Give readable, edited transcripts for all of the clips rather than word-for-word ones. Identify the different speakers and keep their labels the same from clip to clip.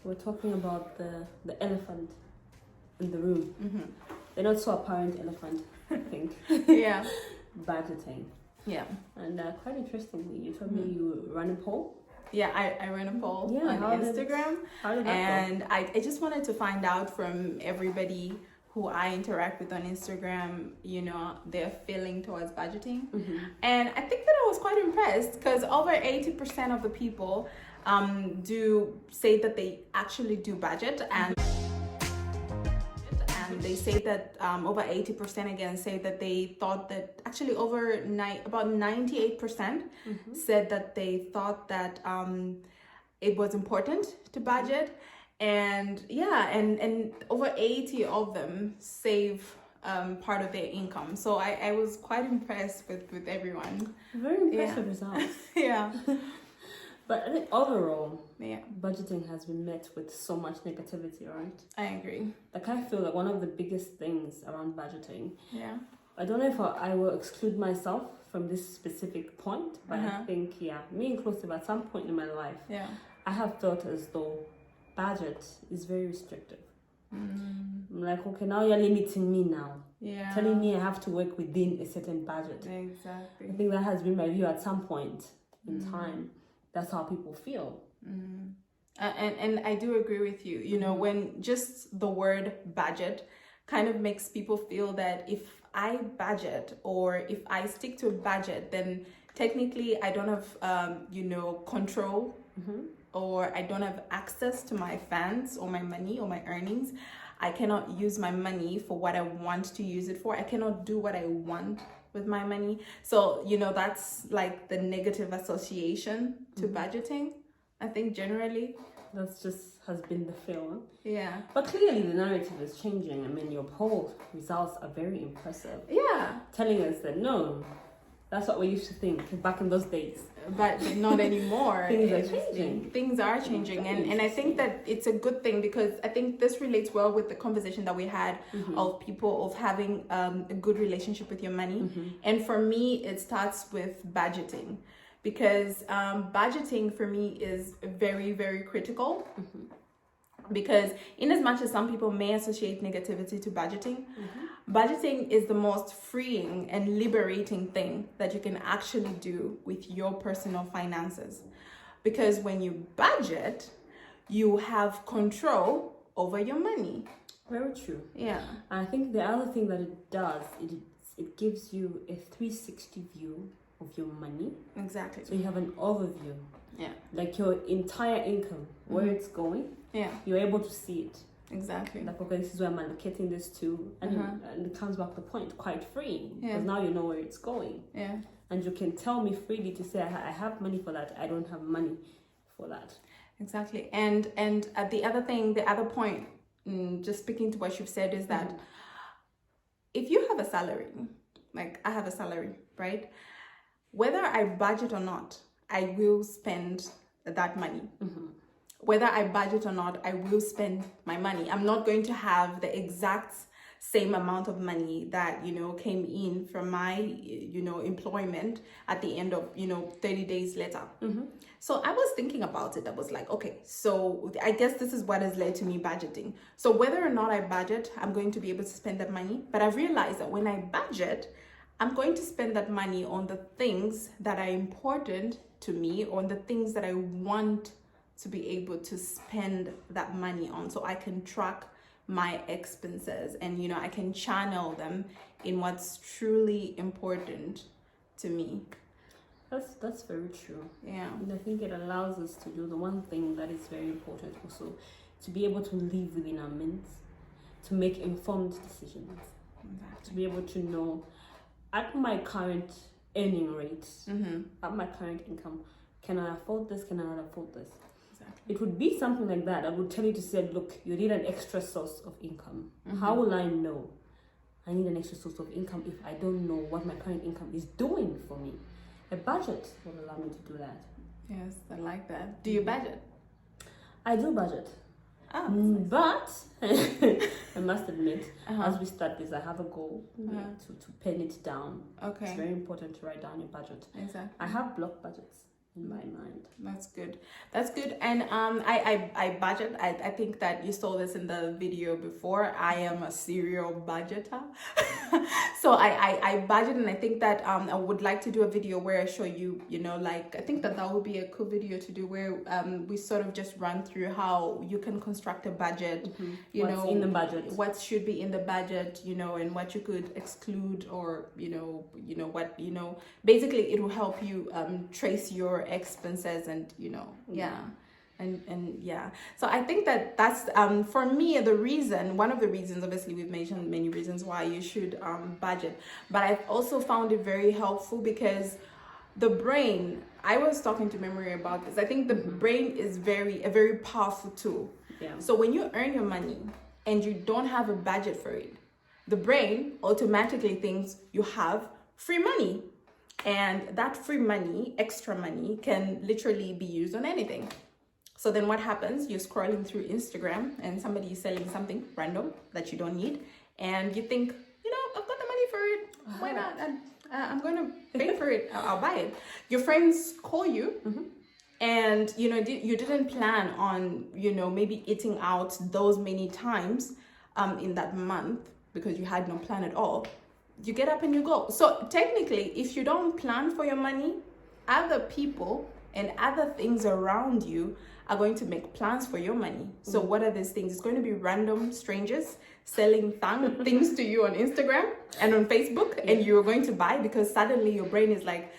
Speaker 1: we're talking about the elephant in the room.
Speaker 2: Mm-hmm.
Speaker 1: The not so apparent elephant, I think.
Speaker 2: Yeah.
Speaker 1: Budgeting.
Speaker 2: Yeah.
Speaker 1: And quite interestingly, you told me you run a poll.
Speaker 2: Yeah, I ran a poll
Speaker 1: Yeah,
Speaker 2: on Instagram.
Speaker 1: How did that
Speaker 2: And I just wanted to find out from everybody who I interact with on Instagram, you know, their feeling towards budgeting.
Speaker 1: Mm-hmm.
Speaker 2: And I think that I was quite impressed because over 80% of the people do say that they actually do budget, and they say that over 80% again say that they thought that actually about 98% said that they thought that it was important to budget. And yeah, and over 80 of them save part of their income. So I was quite impressed with everyone.
Speaker 1: Very impressive results.
Speaker 2: Yeah.
Speaker 1: But I think overall,
Speaker 2: Yeah,
Speaker 1: budgeting has been met with so much negativity, right?
Speaker 2: I agree.
Speaker 1: Like I feel like one of the biggest things around budgeting,
Speaker 2: Yeah.
Speaker 1: I don't know if I will exclude myself from this specific point, but I think, me inclusive, at some point in my life,
Speaker 2: Yeah.
Speaker 1: I have felt as though budget is very restrictive. I'm like, okay, now you're limiting me now.
Speaker 2: Yeah.
Speaker 1: Telling me I have to work within a certain budget.
Speaker 2: Exactly.
Speaker 1: I think that has been my view at some point in time. That's how people feel.
Speaker 2: And I do agree with you. You know, when just the word budget kind of makes people feel that if I budget or if I stick to a budget, then technically I don't have, control or I don't have access to my funds or my money or my earnings. I cannot use my money for what I want to use it for. I cannot do what I want with my money. So, you know, that's like the negative association to budgeting, I think, generally.
Speaker 1: That's just has been the feel.
Speaker 2: Yeah.
Speaker 1: But clearly the narrative is changing. I mean, your poll results are very impressive.
Speaker 2: Yeah.
Speaker 1: Telling us that no, that's what we used to think back in those days.
Speaker 2: But not anymore.
Speaker 1: Things are changing.
Speaker 2: Things are changing. And I think that it's a good thing because I think this relates well with the conversation that we had of people of having a good relationship with your money. And for me, it starts with budgeting because budgeting for me is very, very critical. Because in as much as some people may associate negativity to budgeting, budgeting is the most freeing and liberating thing that you can actually do with your personal finances. Because when you budget, you have control over your money.
Speaker 1: Very true.
Speaker 2: Yeah.
Speaker 1: I think the other thing that it does, it gives you a 360 view of your money.
Speaker 2: Exactly.
Speaker 1: So you have an overview.
Speaker 2: Yeah.
Speaker 1: Like your entire income, where it's going.
Speaker 2: Yeah.
Speaker 1: You're able to see it.
Speaker 2: Exactly.
Speaker 1: Like, okay, this is where I'm allocating this to. And it comes back to the point, quite free.
Speaker 2: Yeah.
Speaker 1: Because now you know where it's going.
Speaker 2: Yeah.
Speaker 1: And you can tell me freely to say, I have money for that. I don't have money for that.
Speaker 2: Exactly. And the other point, just speaking to what you've said, is that if you have a salary, like I have a salary, right? Whether I budget or not, I will spend that money. Whether I budget or not, I will spend my money. I'm not going to have the exact same amount of money that, you know, came in from my, you know, employment at the end of, 30 days later. So I was thinking about it. I was like, okay, so I guess this is what has led to me budgeting. So whether or not I budget, I'm going to be able to spend that money. But I've realized that when I budget, I'm going to spend that money on the things that are important to me, on the things that I want to be able to spend that money on, so I can track my expenses and, you know, I can channel them in what's truly important to me.
Speaker 1: That's very true.
Speaker 2: Yeah.
Speaker 1: And I think it allows us to do the one thing that is very important also, to be able to live within our means, to make informed decisions, to be able to know at my current earning rate, at my current income, can I afford this? Can I not afford this? Exactly. It would be something like that. I would tell you to say, look, you need an extra source of income. How will I know I need an extra source of income if I don't know what my current income is doing for me? A budget will allow me to do that.
Speaker 2: Yes, I like that. Do you budget?
Speaker 1: I do budget. But I must admit, as we start this, I have a goal to pen it down.
Speaker 2: Okay.
Speaker 1: It's very important to write down your budget.
Speaker 2: Exactly.
Speaker 1: I have block budgets. in my mind.
Speaker 2: That's good. That's good. And I budget. I think that you saw this in the video before. I am a serial budgeter. So I budget, and I think that I would like to do a video where I show you, like, I think that would be a cool video to do, where we sort of just run through how you can construct a budget,
Speaker 1: What's in the budget,
Speaker 2: what should be in the budget, and what you could exclude, or what, basically it will help you trace your expenses, and so I think that that's for me one of the reasons, obviously we've mentioned many reasons why you should budget, but I've also found it very helpful because the brain, I was talking to Memory about this, I think the brain is a very powerful tool. So when you earn your money and you don't have a budget for it, the brain automatically thinks you have free money, and that free money, extra money, can literally be used on anything. So then what happens? You're scrolling through Instagram and somebody is selling something random that you don't need, and you think, I've got the money for it. Why not? I'm going to pay for it. I'll buy it. Your friends call you, and you didn't plan on maybe eating out those many times in that month because you had no plan at all. You get up and you go. So technically, if you don't plan for your money, other people and other things around you are going to make plans for your money. So what are these things? It's going to be random strangers selling things to you on Instagram and on Facebook, and you're going to buy because suddenly your brain is like,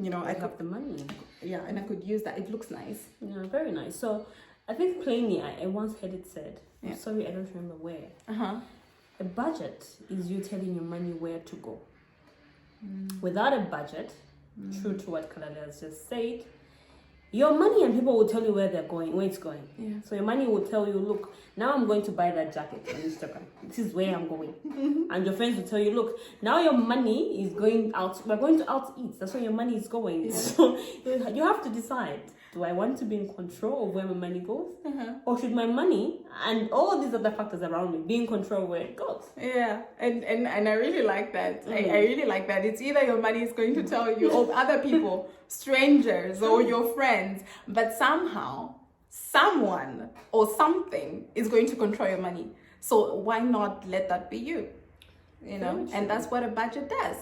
Speaker 2: I
Speaker 1: have the money.
Speaker 2: Yeah, and I could use that. It looks nice.
Speaker 1: Yeah, very nice. So I think plainly, I once heard it said, I'm sorry, I don't remember where. A budget is you telling your money where to go. Without a budget, true to what Kalale has just said, your money and people will tell you where it's going.
Speaker 2: Yeah.
Speaker 1: So your money will tell you, look, now I'm going to buy that jacket on Instagram. This is where I'm going. And your friends will tell you, look, now your money is going out. We're going to out eat. That's where your money is going. Yeah. So you have to decide, do I want to be in control of where my money goes? Or should my money and all these other factors around me be in control of where it goes?
Speaker 2: Yeah, and I really like that. I really like that. It's either your money is going to tell you, or other people, strangers, or your friends, but somehow, someone or something is going to control your money. So why not let that be you? And that's what a budget does.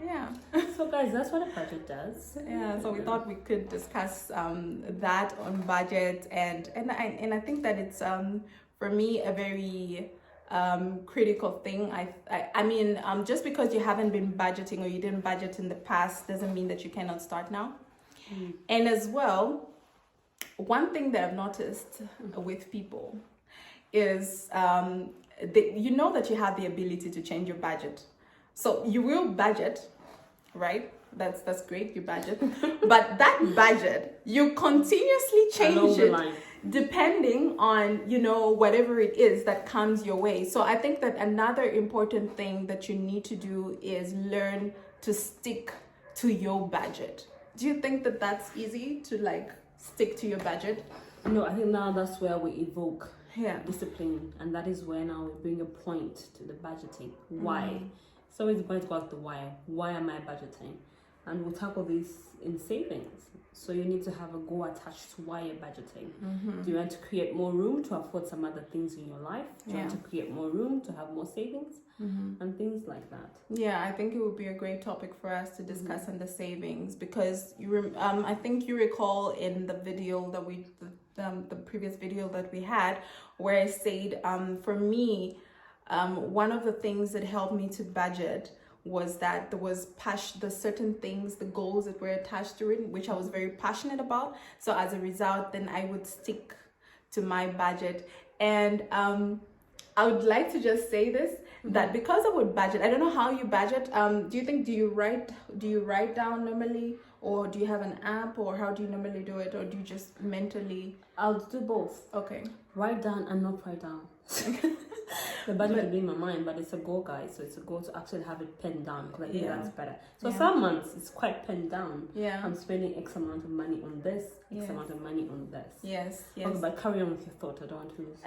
Speaker 2: Yeah.
Speaker 1: So guys, that's what a budget does.
Speaker 2: Yeah. So we thought we could discuss that on budget, and I think that it's for me a very critical thing. I mean, just because you haven't been budgeting or you didn't budget in the past doesn't mean that you cannot start now. And as well, one thing that I've noticed with people is that you have the ability to change your budget. So you will budget, right? That's great, you budget. But that budget, you continuously change it depending on, whatever it is that comes your way. So I think that another important thing that you need to do is learn to stick to your budget. Do you think that that's easy to stick to your budget?
Speaker 1: No, I think now that's where we evoke
Speaker 2: discipline,
Speaker 1: and that is where now we bring a point to the budgeting. Why? So it's going to go to the why. Why am I budgeting? And we'll tackle this in savings. So you need to have a goal attached to why you're budgeting. Do you want to create more room to afford some other things in your life? Do you want to create more room to have more savings? And things like that. Yeah,
Speaker 2: I think it would be a great topic for us to discuss on the savings, because I think you recall in the video that the previous video that we had, where I said for me, one of the things that helped me to budget was that there was the certain things, the goals that were attached to it, which I was very passionate about. So as a result, then I would stick to my budget. And I would like to just say this, that because I would budget, I don't know how you budget. Do you write down normally, or do you have an app, or how do you normally do it, or do you just mentally?
Speaker 1: I'll do both.
Speaker 2: Okay.
Speaker 1: Write down and not write down. The budget will be in my mind, but it's a goal, guys. So it's a goal to actually have it penned down, because I think that's better. So some months it's quite penned down.
Speaker 2: Yeah.
Speaker 1: I'm spending X amount of money on this, X amount of money on this.
Speaker 2: Yes.
Speaker 1: Okay, but carry on with your thought. I don't want to lose.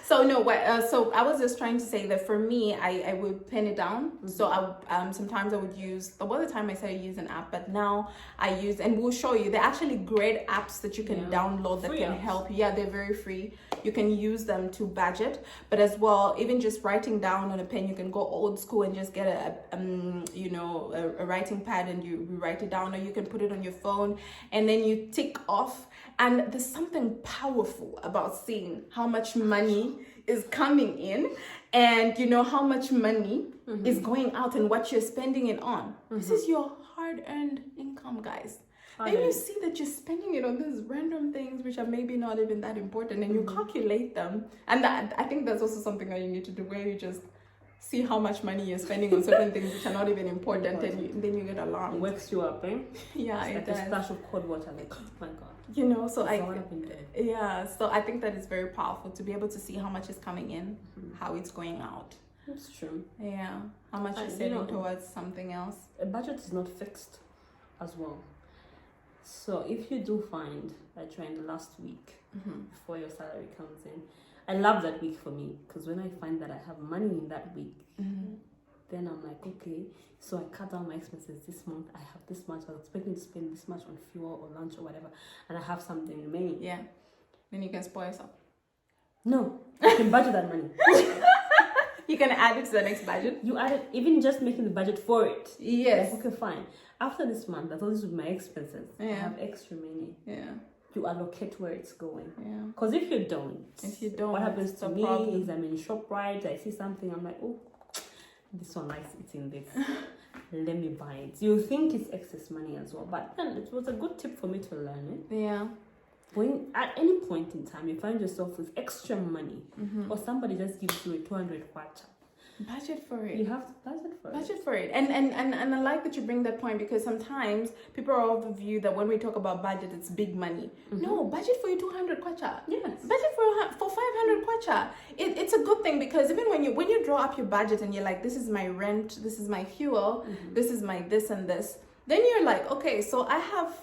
Speaker 2: So no, so I was just trying to say that for me, I would pen it down. So I sometimes I would use, well, the time I started using an app, but now I use, and we'll show you, they're actually great apps that you can download that
Speaker 1: Free
Speaker 2: can
Speaker 1: apps.
Speaker 2: help you. Yeah, they're very free. You can use them to budget, but as well, even just writing down on a pen, you can go old school and just get a writing pad and you write it down, or you can put it on your phone and then you tick off. And there's something powerful about seeing how much money is coming in and how much money is going out and what you're spending it on. This is your hard-earned income, guys. And you see that you're spending it on these random things which are maybe not even that important, and you calculate them. And I think that's also something that you need to do, where you just see how much money you're spending on certain things which are not even important, and then you get alarmed.
Speaker 1: It wakes you up, eh?
Speaker 2: Yeah,
Speaker 1: it's
Speaker 2: it
Speaker 1: like
Speaker 2: does.
Speaker 1: a splash of cold water, like, oh my god.
Speaker 2: So
Speaker 1: That's
Speaker 2: so I think that is very powerful to be able to see how much is coming in, how it's going out.
Speaker 1: That's true.
Speaker 2: Yeah, how much you're saving towards something else.
Speaker 1: A budget is not fixed as well. So if you do find that you're in the last week before your salary comes in, I love that week for me, because when I find that I have money in that week, then I'm like, okay, so I cut down my expenses this month. I have this much. I was expecting to spend this much on fuel or lunch or whatever, and I have something remaining.
Speaker 2: Yeah, then you can spoil yourself.
Speaker 1: No, you can budget that money.
Speaker 2: You can add it to the next budget.
Speaker 1: You add it, even just making the budget for it.
Speaker 2: Yes.
Speaker 1: Like, okay, fine. After this month, that's all this with my expenses. I have extra money.
Speaker 2: Yeah.
Speaker 1: You allocate where it's going.
Speaker 2: Yeah.
Speaker 1: Because if you don't, what happens to me is I'm in ShopRite, I see something, I'm like, oh, this one likes eating this. Let me buy it. You think it's excess money as well, but then it was a good tip for me to learn it.
Speaker 2: Yeah.
Speaker 1: When at any point in time you find yourself with extra money, or somebody just gives you a 200 kwacha,
Speaker 2: budget for it.
Speaker 1: you have to budget for it.
Speaker 2: Budget for it. And I like that you bring that point, because sometimes people are of the view that when we talk about budget, it's big money. No, budget for your 200 kwacha.
Speaker 1: Yes.
Speaker 2: Budget for 500 kwacha. It's a good thing, because even when you draw up your budget and you're like, this is my rent, this is my fuel, this is my this and this, then you're like, okay, so I have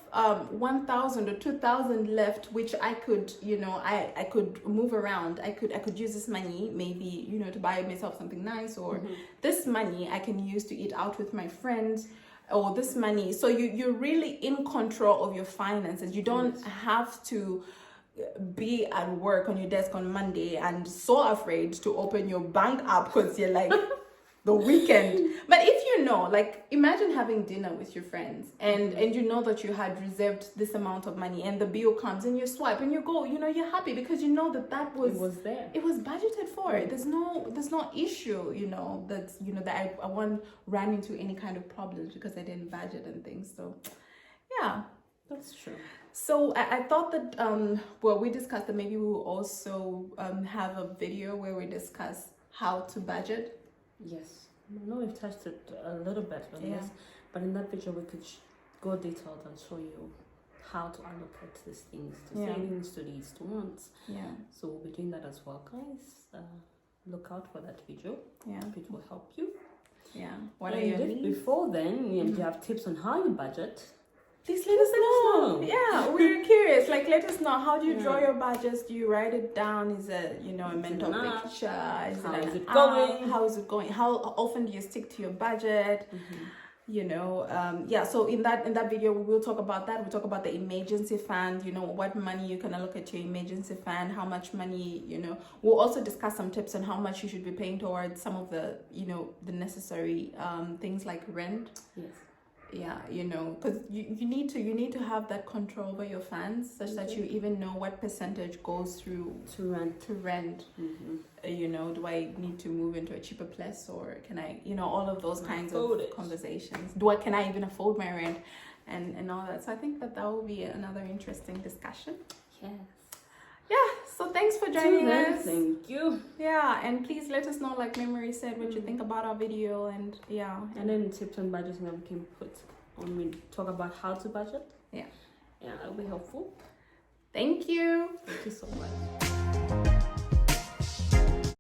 Speaker 2: 1,000 or 2,000 left, which I could, I could move around. I could use this money maybe, to buy myself something nice, or this money I can use to eat out with my friends, or this money. So you're really in control of your finances. You don't have to be at work on your desk on Monday and so afraid to open your bank app because you're like, the weekend. But if like, imagine having dinner with your friends and you know that you had reserved this amount of money, and the bill comes and you swipe and you go, you're happy because you know that was
Speaker 1: there.
Speaker 2: It was budgeted for. There's no issue, that I won't run into any kind of problems because I didn't budget and things. So yeah,
Speaker 1: That's true.
Speaker 2: So I thought that we discussed that maybe we will also have a video where we discuss how to budget.
Speaker 1: Yes, I know we've touched it a little bit on this, but in that video we could go detailed and show you how to allocate these things to savings, to these, to wants.
Speaker 2: Yeah.
Speaker 1: So we'll be doing that as well, guys. Look out for that video.
Speaker 2: Yeah.
Speaker 1: It will help you.
Speaker 2: Yeah. What are your needs?
Speaker 1: Before then, and you have tips on how you budget,
Speaker 2: please let us know. Yeah, we're curious. Like, let us know. How do you draw your budgets? Do you write it down? Is it, a mental picture? How is it going? How is it going? How often do you stick to your budget? So in that video we will talk about that. We'll talk about the emergency fund, what money you can allocate to your emergency fund, how much money, we'll also discuss some tips on how much you should be paying towards some of the, the necessary things like rent.
Speaker 1: Yes.
Speaker 2: Yeah, because you need to have that control over your funds, such that you even know what percentage goes through
Speaker 1: to rent.
Speaker 2: Do I need to move into a cheaper place, or can I, all of those kinds of conversations. Can I even afford my rent, and all that. So I think that will be another interesting discussion.
Speaker 1: Yes.
Speaker 2: Yeah, so thanks for joining us.
Speaker 1: Thank you.
Speaker 2: Yeah, and please let us know, like Memory said, what you think about our video, and
Speaker 1: and then tips on budgeting that we can put when we talk about how to budget. Yeah, that'll be helpful.
Speaker 2: Thank you.
Speaker 1: Thank you so much.